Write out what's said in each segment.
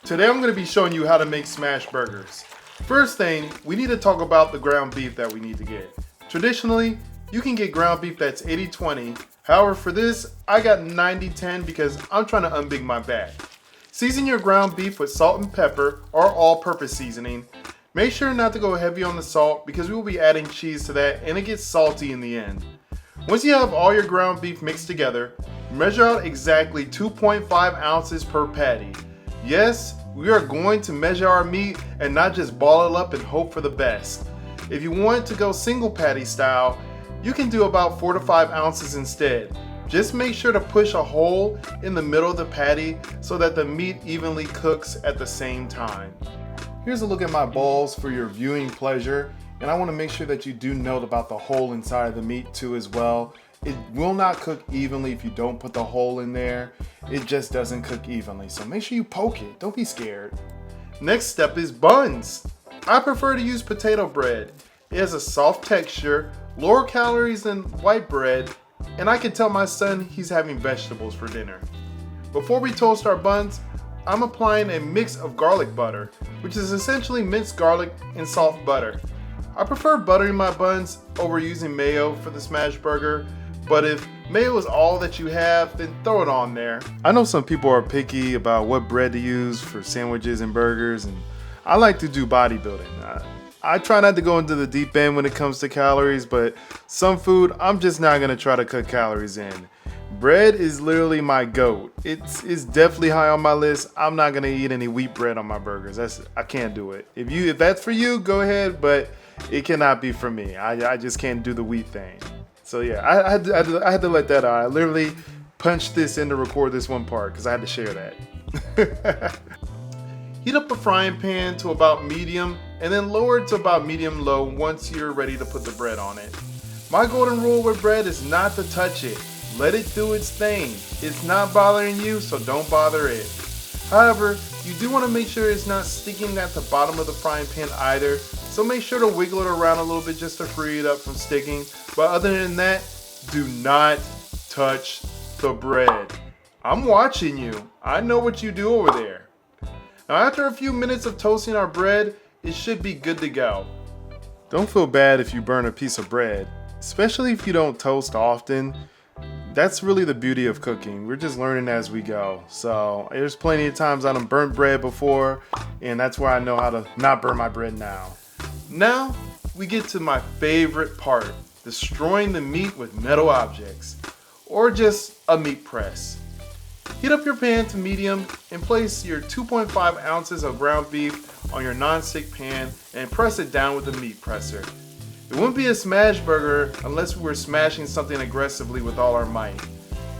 Today I'm going to be showing you how to make smash burgers. First thing, we need to talk about the ground beef that we need to get. Traditionally, you can get ground beef that's 80-20. However, for this, I got 90-10 because I'm trying to unbig my back. Season your ground beef with salt and pepper or all-purpose seasoning. Make sure not to go heavy on the salt because we will be adding cheese to that and it gets salty in the end. Once you have all your ground beef mixed together, measure out exactly 2.5 ounces per patty. Yes, we are going to measure our meat and not just ball it up and hope for the best. If you want to go single patty style, you can do about 4 to 5 ounces instead. Just make sure to push a hole in the middle of the patty so that the meat evenly cooks at the same time. Here's a look at my balls for your viewing pleasure, and I want to make sure that you do note about the hole inside of the meat too as well. It will not cook evenly if you don't put the hole in there. It just doesn't cook evenly, so make sure you poke it. Don't be scared. Next step is buns. I prefer to use potato bread. It has a soft texture, lower calories than white bread, and I can tell my son he's having vegetables for dinner. Before we toast our buns, I'm applying a mix of garlic butter, which is essentially minced garlic and soft butter. I prefer buttering my buns over using mayo for the smash burger, but if mayo is all that you have, then throw it on there. I know some people are picky about what bread to use for sandwiches and burgers, and I like to do bodybuilding. I try not to go into the deep end when it comes to calories, but some food I'm just not gonna try to cut calories in. Bread is literally my goat. It's definitely high on my list. I'm not gonna eat any wheat bread on my burgers. I can't do it. If that's for you, go ahead, but it cannot be for me. I just can't do the wheat thing. So yeah, I had to let that out. I literally punched this in to record this one part because I had to share that. Heat up a frying pan to about medium and then lower it to about medium-low once you're ready to put the bread on it. My golden rule with bread is not to touch it. Let it do its thing. It's not bothering you, so don't bother it. However, you do want to make sure it's not sticking at the bottom of the frying pan either, so make sure to wiggle it around a little bit just to free it up from sticking. But other than that, do not touch the bread. I'm watching you. I know what you do over there. Now after a few minutes of toasting our bread, it should be good to go. Don't feel bad if you burn a piece of bread, especially if you don't toast often. That's really the beauty of cooking. We're just learning as we go. So there's plenty of times I done burnt bread before, and that's where I know how to not burn my bread now. Now we get to my favorite part, destroying the meat with metal objects, or just a meat press. Heat up your pan to medium and place your 2.5 ounces of ground beef on your non-stick pan and press it down with the meat presser. It wouldn't be a smash burger unless we were smashing something aggressively with all our might.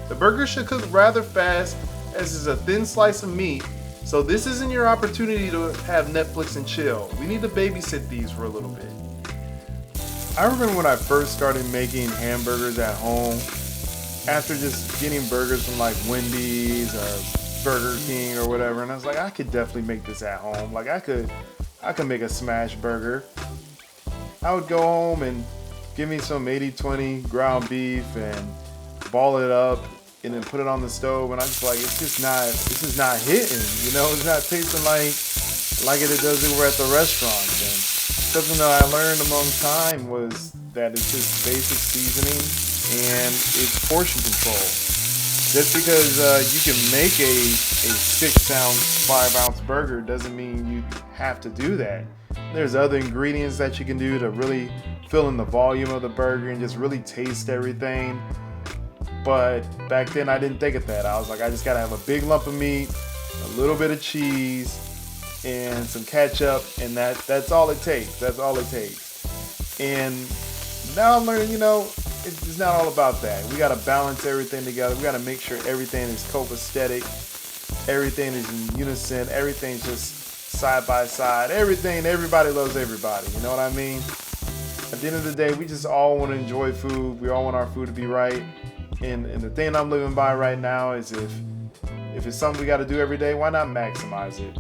The burger should cook rather fast as it's a thin slice of meat, so this isn't your opportunity to have Netflix and chill. We need to babysit these for a little bit. I remember when I first started making hamburgers at home, after just getting burgers from like Wendy's or Burger King or whatever, and I was like, I could definitely make this at home. Like I could make a smash burger. I would go home and give me some 80-20 ground beef and ball it up and then put it on the stove, and I'm just like, it's just not hitting, you know, it's not tasting like it does over at the restaurants. And something that I learned among time was that it's just basic seasoning and it's portion control. Just because you can make a 6-ounce, 5-ounce burger doesn't mean you have to do that. There's other ingredients that you can do to really fill in the volume of the burger and just really taste everything. But back then I didn't think of that. I was like, I just gotta have a big lump of meat, a little bit of cheese, and some ketchup, and that's all it takes. That's all it takes. And now I'm learning, you know, it's not all about that. We gotta balance everything together. We gotta make sure everything is copacetic, everything is in unison, everything's just side by side, everybody loves everybody, you know what I mean? At the end of the day, we just all want to enjoy food. We all want our food to be right, and the thing I'm living by right now is if it's something we got to do every day, why not maximize it?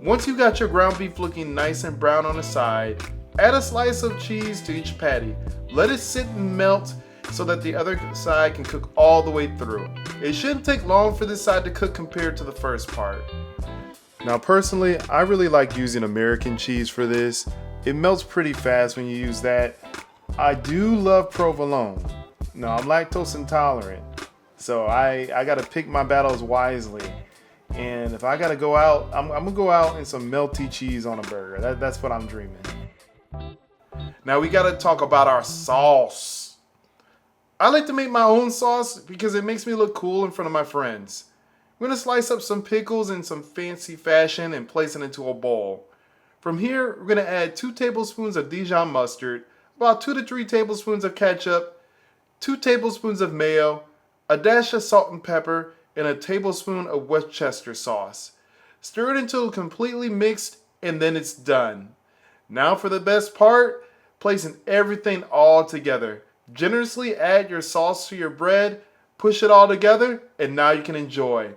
Once you got your ground beef looking nice and brown on the side, add a slice of cheese to each patty. Let it sit and melt so that the other side can cook all the way through. It shouldn't take long for this side to cook compared to the first part. Now personally, I really like using American cheese for this. It melts pretty fast when you use that. I do love provolone. No, I'm lactose intolerant, so I gotta pick my battles wisely. And if I gotta go out, I'm gonna go out in some melty cheese on a burger. That's what I'm dreaming. Now we gotta talk about our sauce. I like to make my own sauce because it makes me look cool in front of my friends. I'm gonna slice up some pickles in some fancy fashion and place it into a bowl. From here, we're gonna add 2 tablespoons of Dijon mustard, about 2 to 3 tablespoons of ketchup, 2 tablespoons of mayo, a dash of salt and pepper, and a tablespoon of Worcestershire sauce. Stir it until completely mixed, and then it's done. Now for the best part, placing everything all together. Generously add your sauce to your bread, push it all together, and now you can enjoy.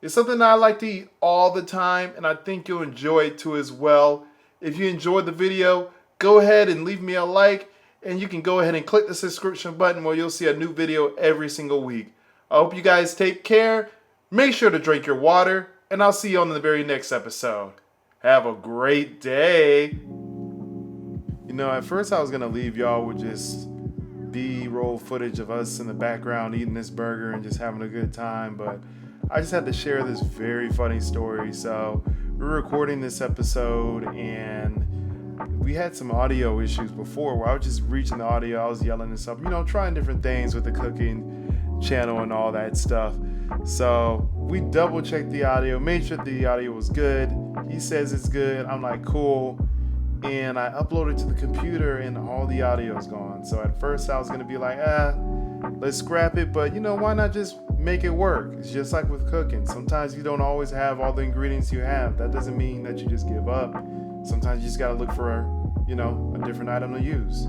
It's something that I like to eat all the time, and I think you'll enjoy it too as well. If you enjoyed the video, go ahead and leave me a like, and you can go ahead and click the subscription button where you'll see a new video every single week. I hope you guys take care. Make sure to drink your water, and I'll see you on the very next episode. Have a great day. You know, at first I was going to leave y'all with just B-roll footage of us in the background eating this burger and just having a good time, but I just had to share this very funny story. So we're recording this episode and we had some audio issues before where I was just reaching the audio, I was yelling and stuff, you know, trying different things with the cooking channel and all that stuff. So we double checked the audio, made sure the audio was good. He says it's good. I'm like, cool. And I uploaded to the computer and all the audio is gone. So at first I was going to be like, let's scrap it. But you know, why not just make it work? It's just like with cooking. Sometimes you don't always have all the ingredients you have. That doesn't mean that you just give up. Sometimes you just got to look for, you know, a different item to use.